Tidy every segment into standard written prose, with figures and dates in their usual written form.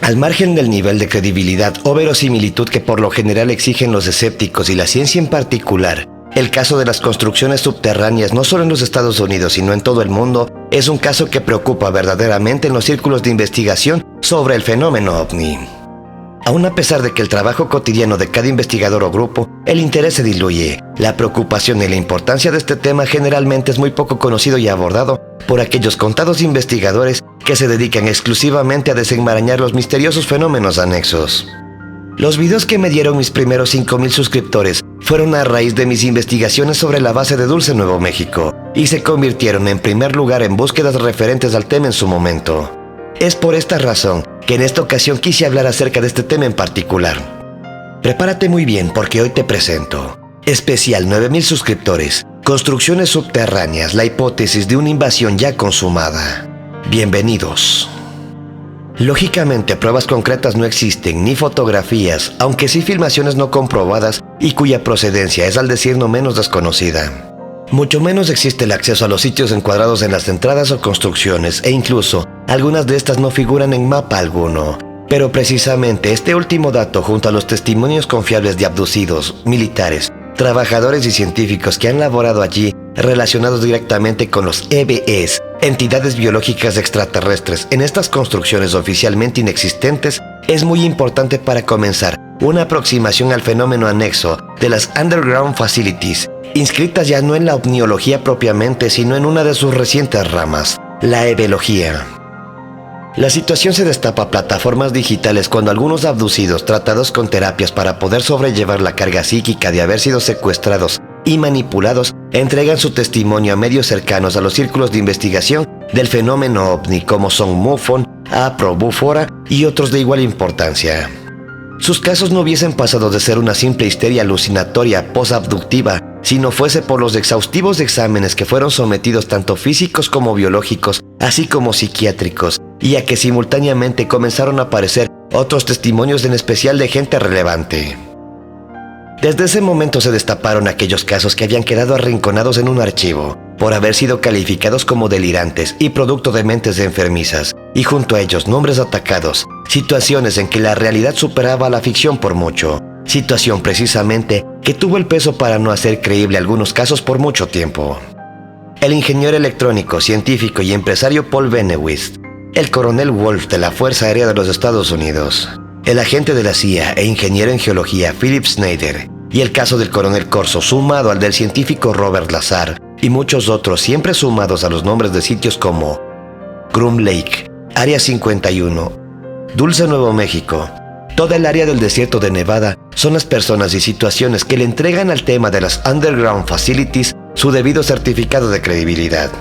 Al margen del nivel de credibilidad o verosimilitud que por lo general exigen los escépticos y la ciencia en particular, el caso de las construcciones subterráneas no solo en los Estados Unidos sino en todo el mundo es un caso que preocupa verdaderamente en los círculos de investigación sobre el fenómeno ovni. Aún a pesar de que el trabajo cotidiano de cada investigador o grupo, el interés se diluye, la preocupación y la importancia de este tema generalmente es muy poco conocido y abordado por aquellos contados investigadores que se dedican exclusivamente a desenmarañar los misteriosos fenómenos anexos. Los videos que me dieron mis primeros 5,000 suscriptores fueron a raíz de mis investigaciones sobre la base de Dulce, Nuevo México, y se convirtieron en primer lugar en búsquedas referentes al tema en su momento. Es por esta razón que en esta ocasión quise hablar acerca de este tema en particular. Prepárate muy bien porque hoy te presento Especial 9,000 suscriptores, construcciones subterráneas, la hipótesis de una invasión ya consumada. Bienvenidos. Lógicamente, pruebas concretas no existen, ni fotografías, aunque sí filmaciones no comprobadas y cuya procedencia es al decir no menos desconocida. Mucho menos existe el acceso a los sitios encuadrados en las entradas o construcciones, e incluso algunas de estas no figuran en mapa alguno. Pero precisamente este último dato, junto a los testimonios confiables de abducidos, militares, trabajadores y científicos que han laborado allí, relacionados directamente con los EBEs, entidades biológicas extraterrestres, en estas construcciones oficialmente inexistentes, es muy importante para comenzar una aproximación al fenómeno anexo de las Underground Facilities, inscritas ya no en la ovniología propiamente, sino en una de sus recientes ramas, la ebelogía. La situación se destapa a plataformas digitales cuando algunos abducidos, tratados con terapias para poder sobrellevar la carga psíquica de haber sido secuestrados y manipulados, entregan su testimonio a medios cercanos a los círculos de investigación del fenómeno ovni, como son MUFON, APRO, Bufora y otros de igual importancia. Sus casos no hubiesen pasado de ser una simple histeria alucinatoria posabductiva si no fuese por los exhaustivos exámenes que fueron sometidos tanto físicos como biológicos, así como psiquiátricos, y a que simultáneamente comenzaron a aparecer otros testimonios, en especial de gente relevante. Desde ese momento se destaparon aquellos casos que habían quedado arrinconados en un archivo, por haber sido calificados como delirantes y producto de mentes enfermizas, y junto a ellos nombres atacados, situaciones en que la realidad superaba a la ficción por mucho, situación precisamente que tuvo el peso para no hacer creíble algunos casos por mucho tiempo. El ingeniero electrónico, científico y empresario Paul Bennewitz, el coronel Wolf de la Fuerza Aérea de los Estados Unidos, el agente de la CIA e ingeniero en geología Philip Snyder, y el caso del coronel Corso sumado al del científico Robert Lazar, y muchos otros siempre sumados a los nombres de sitios como Groom Lake, Área 51, Dulce, Nuevo México, toda el área del desierto de Nevada, son las personas y situaciones que le entregan al tema de las Underground Facilities su debido certificado de credibilidad.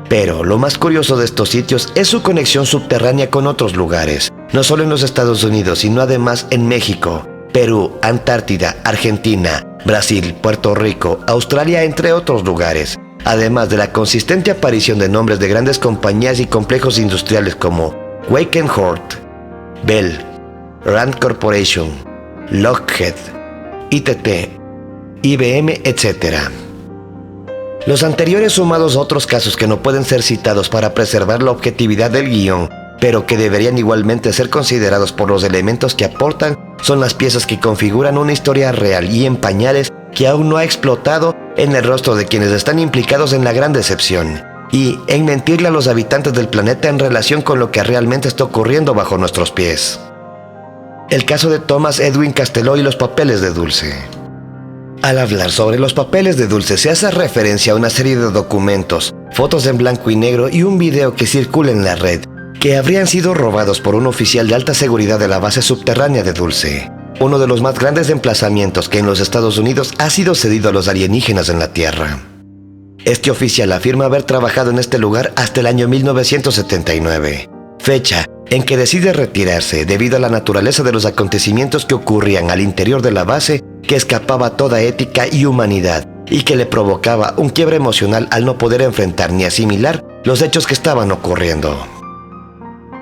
Pero lo más curioso de estos sitios es su conexión subterránea con otros lugares, no solo en los Estados Unidos, sino además en México, Perú, Antártida, Argentina, Brasil, Puerto Rico, Australia, entre otros lugares, además de la consistente aparición de nombres de grandes compañías y complejos industriales como Wackenhut, Bell, Rand Corporation, Lockheed, ITT, IBM, etc. Los anteriores sumados a otros casos que no pueden ser citados para preservar la objetividad del guión, pero que deberían igualmente ser considerados por los elementos que aportan, son las piezas que configuran una historia real y en pañales que aún no ha explotado en el rostro de quienes están implicados en la gran decepción, y en mentirle a los habitantes del planeta en relación con lo que realmente está ocurriendo bajo nuestros pies. El caso de Thomas Edwin Casteló y los papeles de Dulce. Al hablar sobre los papeles de Dulce se hace referencia a una serie de documentos, fotos en blanco y negro y un video que circula en la red, que habrían sido robados por un oficial de alta seguridad de la base subterránea de Dulce, uno de los más grandes emplazamientos que en los Estados Unidos ha sido cedido a los alienígenas en la Tierra. Este oficial afirma haber trabajado en este lugar hasta el año 1979, fecha en que decide retirarse debido a la naturaleza de los acontecimientos que ocurrían al interior de la base, que escapaba toda ética y humanidad y que le provocaba un quiebre emocional al no poder enfrentar ni asimilar los hechos que estaban ocurriendo.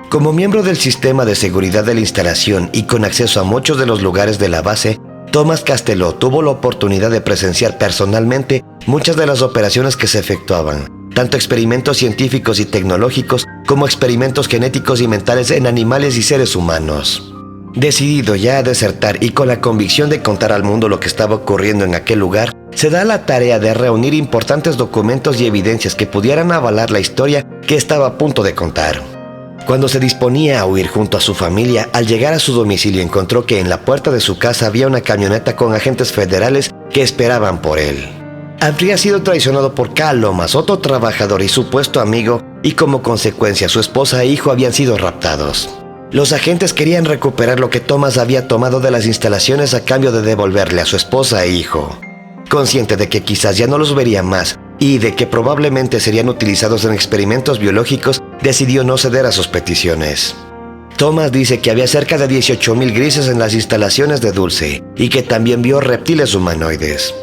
Como miembro del sistema de seguridad de la instalación y con acceso a muchos de los lugares de la base, Thomas Casteló tuvo la oportunidad de presenciar personalmente muchas de las operaciones que se efectuaban, tanto experimentos científicos y tecnológicos como experimentos genéticos y mentales en animales y seres humanos. Decidido ya a desertar y con la convicción de contar al mundo lo que estaba ocurriendo en aquel lugar, se da la tarea de reunir importantes documentos y evidencias que pudieran avalar la historia que estaba a punto de contar. Cuando se disponía a huir junto a su familia, al llegar a su domicilio encontró que en la puerta de su casa había una camioneta con agentes federales que esperaban por él. Habría sido traicionado por Cal Lomas, otro trabajador y supuesto amigo, y como consecuencia su esposa e hijo habían sido raptados. Los agentes querían recuperar lo que Thomas había tomado de las instalaciones a cambio de devolverle a su esposa e hijo. Consciente de que quizás ya no los vería más y de que probablemente serían utilizados en experimentos biológicos, decidió no ceder a sus peticiones. Thomas dice que había cerca de 18,000 grises en las instalaciones de Dulce y que también vio reptiles humanoides.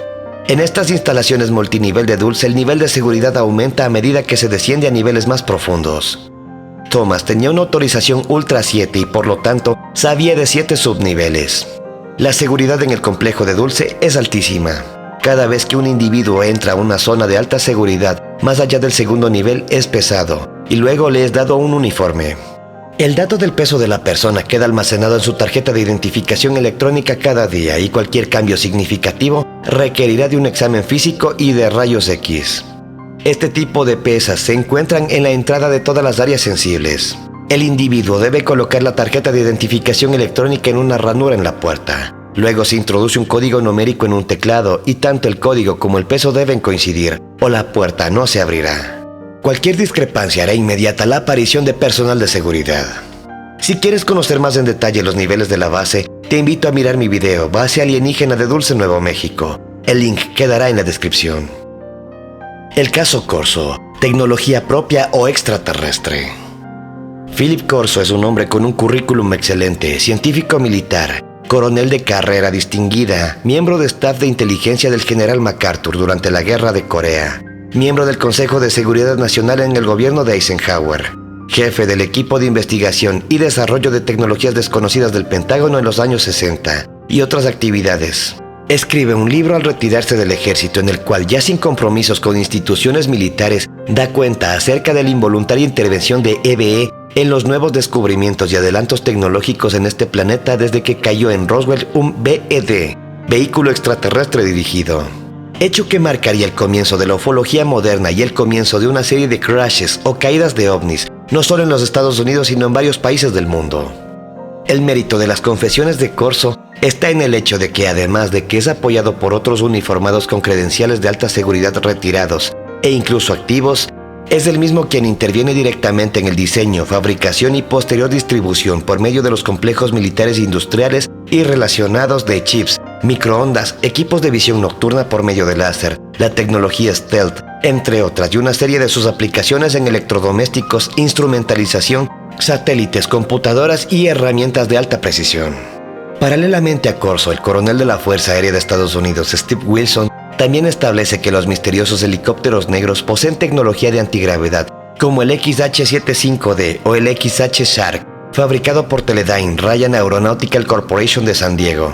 En estas instalaciones multinivel de Dulce, el nivel de seguridad aumenta a medida que se desciende a niveles más profundos. Thomas tenía una autorización Ultra 7 y por lo tanto sabía de 7 subniveles. La seguridad en el complejo de Dulce es altísima. Cada vez que un individuo entra a una zona de alta seguridad, más allá del segundo nivel, es pesado y luego le es dado un uniforme. El dato del peso de la persona queda almacenado en su tarjeta de identificación electrónica cada día y cualquier cambio significativo requerirá de un examen físico y de rayos X. Este tipo de pesas se encuentran en la entrada de todas las áreas sensibles. El individuo debe colocar la tarjeta de identificación electrónica en una ranura en la puerta. Luego se introduce un código numérico en un teclado y tanto el código como el peso deben coincidir o la puerta no se abrirá. Cualquier discrepancia hará inmediata la aparición de personal de seguridad. Si quieres conocer más en detalle los niveles de la base, te invito a mirar mi video Base Alienígena de Dulce, Nuevo México. El link quedará en la descripción. El caso Corso, tecnología propia o extraterrestre. Philip Corso es un hombre con un currículum excelente, científico militar, coronel de carrera distinguida, miembro de staff de inteligencia del general MacArthur durante la Guerra de Corea, miembro del Consejo de Seguridad Nacional en el gobierno de Eisenhower, jefe del equipo de investigación y desarrollo de tecnologías desconocidas del Pentágono en los años 60 y otras actividades. Escribe un libro al retirarse del ejército en el cual, ya sin compromisos con instituciones militares, da cuenta acerca de la involuntaria intervención de EBE en los nuevos descubrimientos y adelantos tecnológicos en este planeta desde que cayó en Roswell un BED, vehículo extraterrestre dirigido. Hecho que marcaría el comienzo de la ufología moderna y el comienzo de una serie de crashes o caídas de ovnis, no solo en los Estados Unidos sino en varios países del mundo. El mérito de las confesiones de Corso está en el hecho de que, además de que es apoyado por otros uniformados con credenciales de alta seguridad retirados e incluso activos, es el mismo quien interviene directamente en el diseño, fabricación y posterior distribución por medio de los complejos militares industriales y relacionados de chips, microondas, equipos de visión nocturna por medio de láser, la tecnología stealth, entre otras, y una serie de sus aplicaciones en electrodomésticos, instrumentalización, satélites, computadoras y herramientas de alta precisión. Paralelamente a Corso, el coronel de la Fuerza Aérea de Estados Unidos, Steve Wilson, también establece que los misteriosos helicópteros negros poseen tecnología de antigravedad, como el XH-75D o el XH Shark, fabricado por Teledyne Ryan Aeronautical Corporation de San Diego.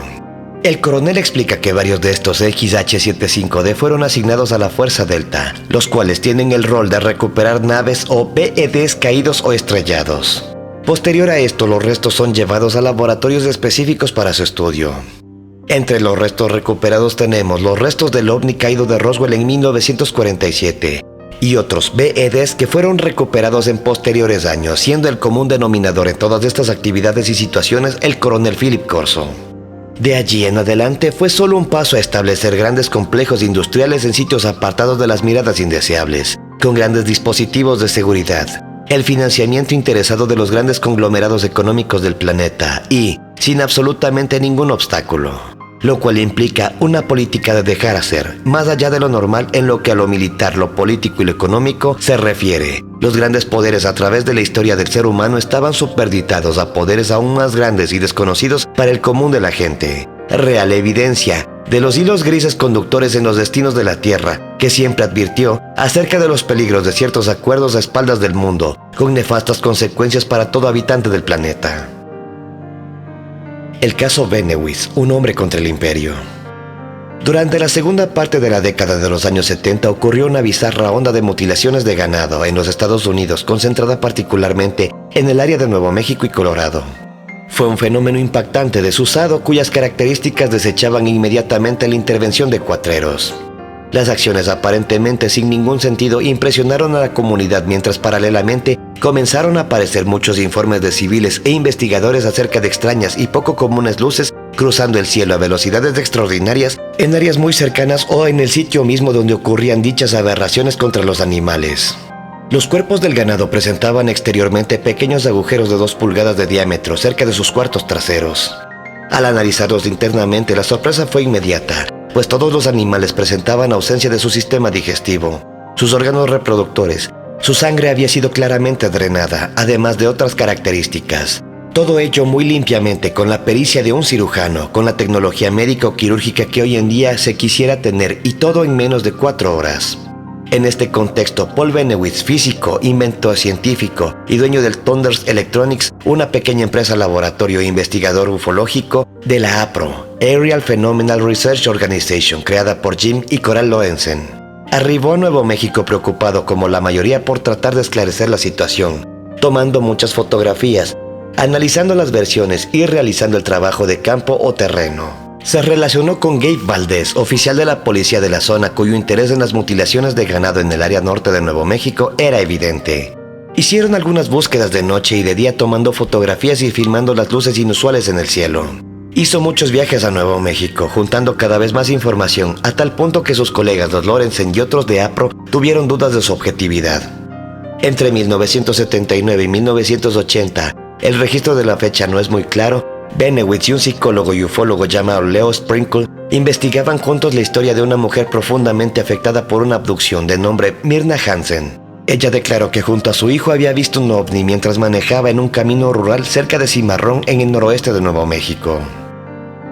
El coronel explica que varios de estos XH-75D fueron asignados a la Fuerza Delta, los cuales tienen el rol de recuperar naves o BEDs caídos o estrellados. Posterior a esto, los restos son llevados a laboratorios específicos para su estudio. Entre los restos recuperados tenemos los restos del ovni caído de Roswell en 1947 y otros BEDs que fueron recuperados en posteriores años, siendo el común denominador en todas estas actividades y situaciones el coronel Philip Corso. De allí en adelante fue solo un paso a establecer grandes complejos industriales en sitios apartados de las miradas indeseables, con grandes dispositivos de seguridad, el financiamiento interesado de los grandes conglomerados económicos del planeta y, sin absolutamente ningún obstáculo, lo cual implica una política de dejar hacer, más allá de lo normal en lo que a lo militar, lo político y lo económico se refiere. Los grandes poderes a través de la historia del ser humano estaban superditados a poderes aún más grandes y desconocidos para el común de la gente. Real evidencia de los hilos grises conductores en los destinos de la Tierra, que siempre advirtió acerca de los peligros de ciertos acuerdos a espaldas del mundo, con nefastas consecuencias para todo habitante del planeta. El caso Benewis, un hombre contra el imperio. Durante la segunda parte de la década de los años 70 ocurrió una bizarra onda de mutilaciones de ganado en los Estados Unidos, concentrada particularmente en el área de Nuevo México y Colorado. Fue un fenómeno impactante desusado cuyas características desechaban inmediatamente la intervención de cuatreros. Las acciones aparentemente sin ningún sentido impresionaron a la comunidad, mientras paralelamente comenzaron a aparecer muchos informes de civiles e investigadores acerca de extrañas y poco comunes luces cruzando el cielo a velocidades extraordinarias en áreas muy cercanas o en el sitio mismo donde ocurrían dichas aberraciones contra los animales. Los cuerpos del ganado presentaban exteriormente pequeños agujeros de 2 pulgadas de diámetro cerca de sus cuartos traseros. Al analizarlos internamente, la sorpresa fue inmediata, pues todos los animales presentaban ausencia de su sistema digestivo, sus órganos reproductores, su sangre había sido claramente drenada, además de otras características. Todo ello muy limpiamente con la pericia de un cirujano, con la tecnología médico-quirúrgica que hoy en día se quisiera tener, y todo en menos de 4 horas. En este contexto, Paul Bennewitz, físico, inventor científico y dueño del Thunders Electronics, una pequeña empresa laboratorio e investigador ufológico de la APRO, Aerial Phenomenal Research Organization, creada por Jim y Coral Lorenzen, arribó a Nuevo México preocupado como la mayoría por tratar de esclarecer la situación, tomando muchas fotografías, analizando las versiones y realizando el trabajo de campo o terreno. Se relacionó con Gabe Valdez, oficial de la policía de la zona, cuyo interés en las mutilaciones de ganado en el área norte de Nuevo México era evidente. Hicieron algunas búsquedas de noche y de día tomando fotografías y filmando las luces inusuales en el cielo. Hizo muchos viajes a Nuevo México, juntando cada vez más información, a tal punto que sus colegas, los Lorenzen y otros de APRO, tuvieron dudas de su objetividad. Entre 1979 y 1980, el registro de la fecha no es muy claro. Bennewitz y un psicólogo y ufólogo llamado Leo Sprinkle investigaban juntos la historia de una mujer profundamente afectada por una abducción de nombre Myrna Hansen. Ella declaró que junto a su hijo había visto un ovni mientras manejaba en un camino rural cerca de Cimarrón en el noroeste de Nuevo México.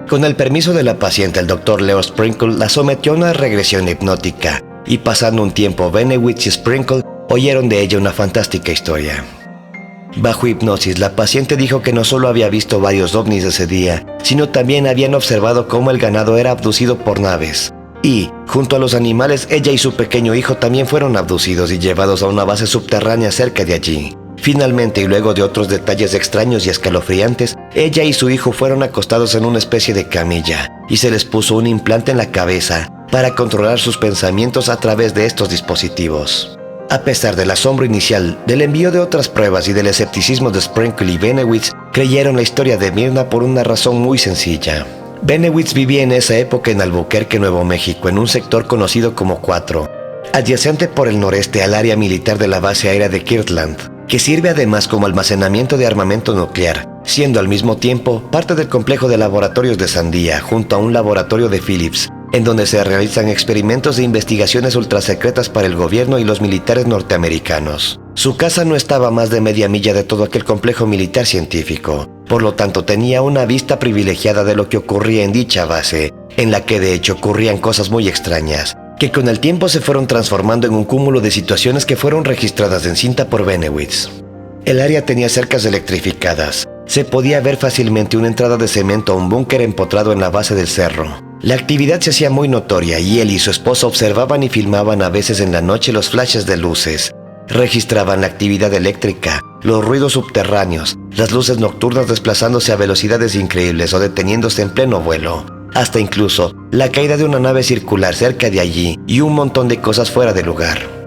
Con el permiso de la paciente, el doctor Leo Sprinkle la sometió a una regresión hipnótica y pasando un tiempo, Bennewitz y Sprinkle oyeron de ella una fantástica historia. Bajo hipnosis, la paciente dijo que no solo había visto varios ovnis ese día, sino también habían observado cómo el ganado era abducido por naves. Y, junto a los animales, ella y su pequeño hijo también fueron abducidos y llevados a una base subterránea cerca de allí. Finalmente, y luego de otros detalles extraños y escalofriantes, ella y su hijo fueron acostados en una especie de camilla, y se les puso un implante en la cabeza para controlar sus pensamientos a través de estos dispositivos. A pesar del asombro inicial, del envío de otras pruebas y del escepticismo de Sprinkle y Bennewitz, creyeron la historia de Myrna por una razón muy sencilla. Bennewitz vivía en esa época en Albuquerque, Nuevo México, en un sector conocido como 4, adyacente por el noreste al área militar de la base aérea de Kirtland, que sirve además como almacenamiento de armamento nuclear, siendo al mismo tiempo parte del complejo de laboratorios de Sandia, junto a un laboratorio de Phillips, en donde se realizan experimentos e investigaciones ultrasecretas para el gobierno y los militares norteamericanos. Su casa no estaba a más de media milla de todo aquel complejo militar científico, por lo tanto tenía una vista privilegiada de lo que ocurría en dicha base, en la que de hecho ocurrían cosas muy extrañas, que con el tiempo se fueron transformando en un cúmulo de situaciones que fueron registradas en cinta por Bennewitz. El área tenía cercas electrificadas. Se podía ver fácilmente una entrada de cemento a un búnker empotrado en la base del cerro. La actividad se hacía muy notoria y él y su esposa observaban y filmaban a veces en la noche los flashes de luces. Registraban la actividad eléctrica, los ruidos subterráneos, las luces nocturnas desplazándose a velocidades increíbles o deteniéndose en pleno vuelo. Hasta incluso la caída de una nave circular cerca de allí y un montón de cosas fuera de lugar.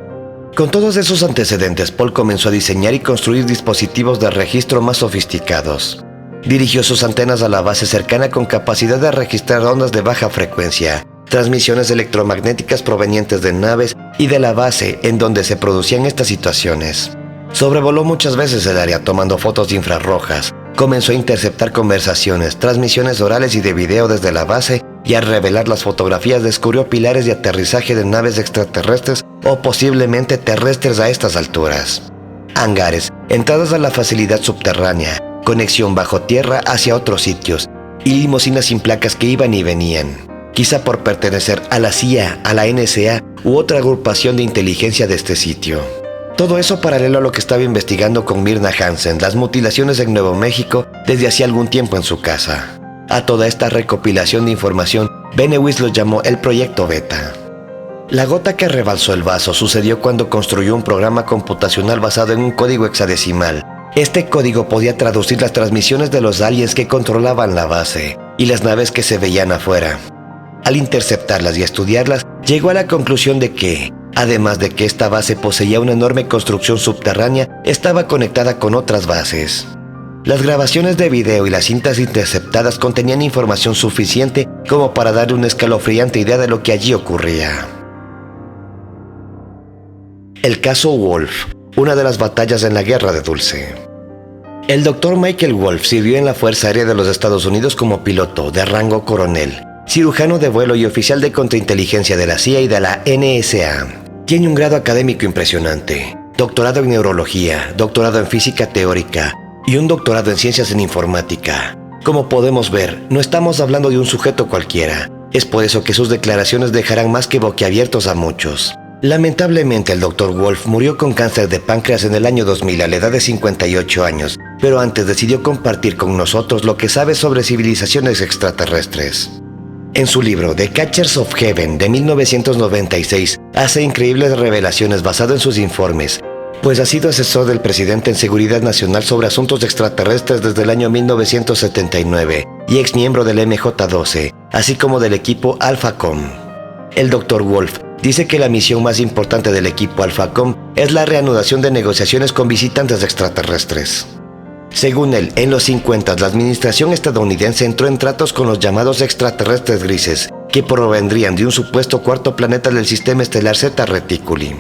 Con todos esos antecedentes, Paul comenzó a diseñar y construir dispositivos de registro más sofisticados. Dirigió sus antenas a la base cercana con capacidad de registrar ondas de baja frecuencia, transmisiones electromagnéticas provenientes de naves y de la base en donde se producían estas situaciones. Sobrevoló muchas veces el área tomando fotos infrarrojas. Comenzó a interceptar conversaciones, transmisiones orales y de video desde la base y al revelar las fotografías descubrió pilares de aterrizaje de naves extraterrestres o posiblemente terrestres a estas alturas. Hangares, entradas a la facilidad subterránea, conexión bajo tierra hacia otros sitios y limusinas sin placas que iban y venían, quizá por pertenecer a la CIA, a la NSA u otra agrupación de inteligencia de este sitio. Todo eso paralelo a lo que estaba investigando con Myrna Hansen, las mutilaciones en Nuevo México desde hacía algún tiempo en su casa. A toda esta recopilación de información, Benewitz lo llamó el Proyecto Beta. La gota que rebalsó el vaso sucedió cuando construyó un programa computacional basado en un código hexadecimal. Este código podía traducir las transmisiones de los aliens que controlaban la base y las naves que se veían afuera. Al interceptarlas y estudiarlas, llegó a la conclusión de que, además de que esta base poseía una enorme construcción subterránea, estaba conectada con otras bases. Las grabaciones de video y las cintas interceptadas contenían información suficiente como para darle una escalofriante idea de lo que allí ocurría. El caso Wolf, una de las batallas en la Guerra de Dulce. El Dr. Michael Wolf sirvió en la Fuerza Aérea de los Estados Unidos como piloto de rango coronel, cirujano de vuelo y oficial de contrainteligencia de la CIA y de la NSA. Tiene un grado académico impresionante, doctorado en neurología, doctorado en física teórica y un doctorado en ciencias en informática. Como podemos ver, no estamos hablando de un sujeto cualquiera. Es por eso que sus declaraciones dejarán más que boquiabiertos a muchos. Lamentablemente, el Dr. Wolf murió con cáncer de páncreas en el año 2000 a la edad de 58 años, pero antes decidió compartir con nosotros lo que sabe sobre civilizaciones extraterrestres. En su libro The Catchers of Heaven de 1996, hace increíbles revelaciones basado en sus informes, pues ha sido asesor del presidente en seguridad nacional sobre asuntos extraterrestres desde el año 1979 y ex miembro del MJ-12, así como del equipo AlphaCom. El Dr. Wolf dice que la misión más importante del equipo AlphaCom es la reanudación de negociaciones con visitantes extraterrestres. Según él, en los 50 la administración estadounidense entró en tratos con los llamados extraterrestres grises, que provendrían de un supuesto cuarto planeta del sistema estelar Zeta Reticuli.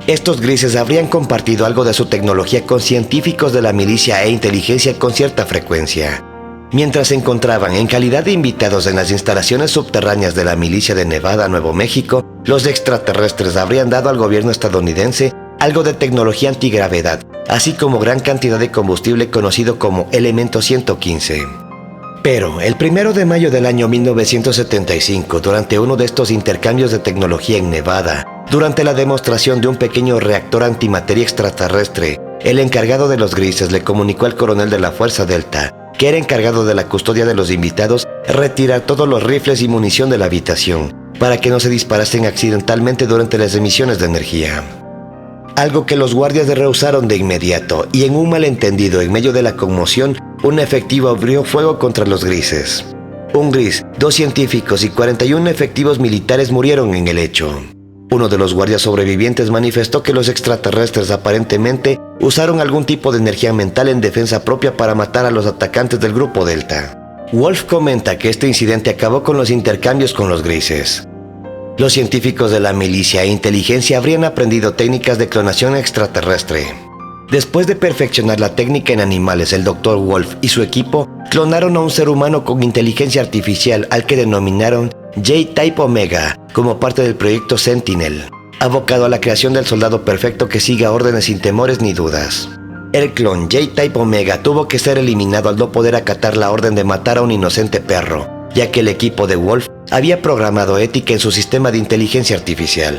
Estos grises habrían compartido algo de su tecnología con científicos de la milicia e inteligencia con cierta frecuencia. Mientras se encontraban en calidad de invitados en las instalaciones subterráneas de la milicia de Nevada, Nuevo México, los extraterrestres habrían dado al gobierno estadounidense algo de tecnología antigravedad, así como gran cantidad de combustible conocido como elemento 115. Pero el 1 de mayo del año 1975, durante uno de estos intercambios de tecnología en Nevada, durante la demostración de un pequeño reactor antimateria extraterrestre, el encargado de los grises le comunicó al coronel de la Fuerza Delta, que era encargado de la custodia de los invitados, retirar todos los rifles y munición de la habitación, para que no se disparasen accidentalmente durante las emisiones de energía. Algo que los guardias rehusaron de inmediato, y en un malentendido en medio de la conmoción, un efectivo abrió fuego contra los grises. Un gris, 2 científicos y 41 efectivos militares murieron en el hecho. Uno de los guardias sobrevivientes manifestó que los extraterrestres aparentemente usaron algún tipo de energía mental en defensa propia para matar a los atacantes del grupo Delta. Wolf comenta que este incidente acabó con los intercambios con los grises. Los científicos de la milicia e inteligencia habrían aprendido técnicas de clonación extraterrestre. Después de perfeccionar la técnica en animales, el Dr. Wolf y su equipo clonaron a un ser humano con inteligencia artificial al que denominaron J-Type Omega como parte del proyecto Sentinel, abocado a la creación del soldado perfecto que siga órdenes sin temores ni dudas. El clon J-Type Omega tuvo que ser eliminado al no poder acatar la orden de matar a un inocente perro, ya que el equipo de Wolf había programado ética en su sistema de inteligencia artificial.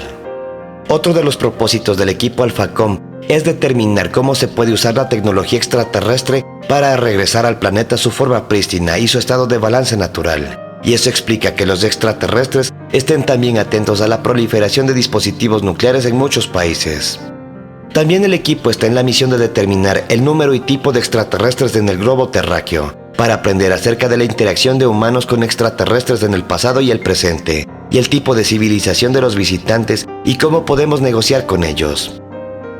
Otro de los propósitos del equipo AlphaCom es determinar cómo se puede usar la tecnología extraterrestre para regresar al planeta su forma prístina y su estado de balance natural. Y eso explica que los extraterrestres estén también atentos a la proliferación de dispositivos nucleares en muchos países. También el equipo está en la misión de determinar el número y tipo de extraterrestres en el globo terráqueo, para aprender acerca de la interacción de humanos con extraterrestres en el pasado y el presente, y el tipo de civilización de los visitantes y cómo podemos negociar con ellos.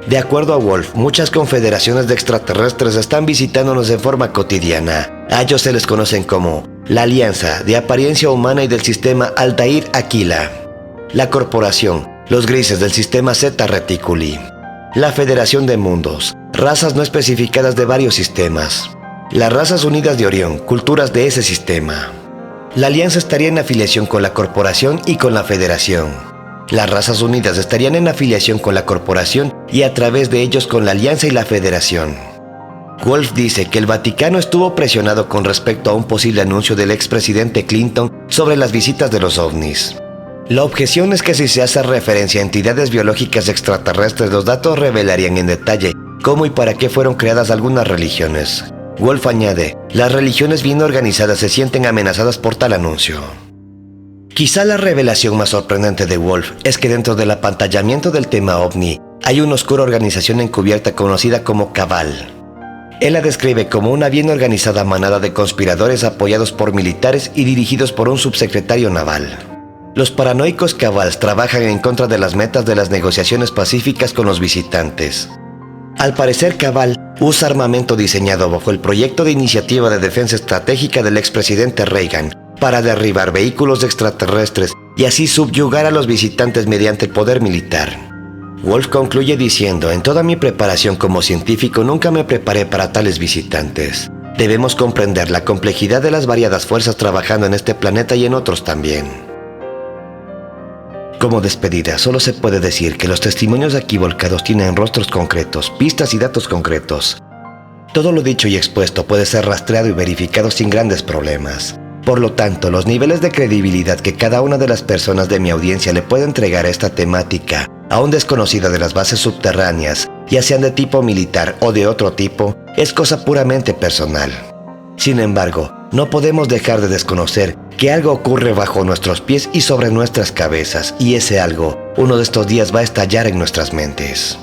De acuerdo a Wolf, muchas confederaciones de extraterrestres están visitándonos en forma cotidiana. A ellos se les conocen como la Alianza de Apariencia Humana y del Sistema Altair Aquila, la Corporación, los Grises del Sistema Zeta Reticuli, la Federación de Mundos, razas no especificadas de varios sistemas, las Razas Unidas de Orión, culturas de ese sistema. La Alianza estaría en afiliación con la Corporación y con la Federación. Las Razas Unidas estarían en afiliación con la Corporación y a través de ellos con la Alianza y la Federación. Wolf dice que el Vaticano estuvo presionado con respecto a un posible anuncio del expresidente Clinton sobre las visitas de los ovnis. La objeción es que si se hace referencia a entidades biológicas extraterrestres, los datos revelarían en detalle cómo y para qué fueron creadas algunas religiones. Wolf añade, las religiones bien organizadas se sienten amenazadas por tal anuncio. Quizá la revelación más sorprendente de Wolf es que dentro del apantallamiento del tema ovni hay una oscura organización encubierta conocida como Cabal. Él la describe como una bien organizada manada de conspiradores apoyados por militares y dirigidos por un subsecretario naval. Los paranoicos Cabals trabajan en contra de las metas de las negociaciones pacíficas con los visitantes. Al parecer, Cabal usa armamento diseñado bajo el proyecto de iniciativa de defensa estratégica del expresidente Reagan para derribar vehículos extraterrestres y así subyugar a los visitantes mediante el poder militar. Wolf concluye diciendo, en toda mi preparación como científico nunca me preparé para tales visitantes. Debemos comprender la complejidad de las variadas fuerzas trabajando en este planeta y en otros también. Como despedida, solo se puede decir que los testimonios aquí volcados tienen rostros concretos, pistas y datos concretos. Todo lo dicho y expuesto puede ser rastreado y verificado sin grandes problemas. Por lo tanto, los niveles de credibilidad que cada una de las personas de mi audiencia le puede entregar a esta temática, aún desconocida de las bases subterráneas, ya sean de tipo militar o de otro tipo, es cosa puramente personal. Sin embargo, no podemos dejar de desconocer que algo ocurre bajo nuestros pies y sobre nuestras cabezas, y ese algo, uno de estos días va a estallar en nuestras mentes.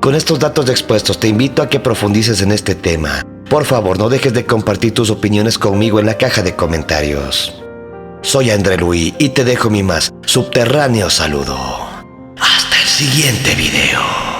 Con estos datos expuestos te invito a que profundices en este tema. Por favor, no dejes de compartir tus opiniones conmigo en la caja de comentarios. Soy André Luis y te dejo mi más subterráneo saludo. Hasta el siguiente video.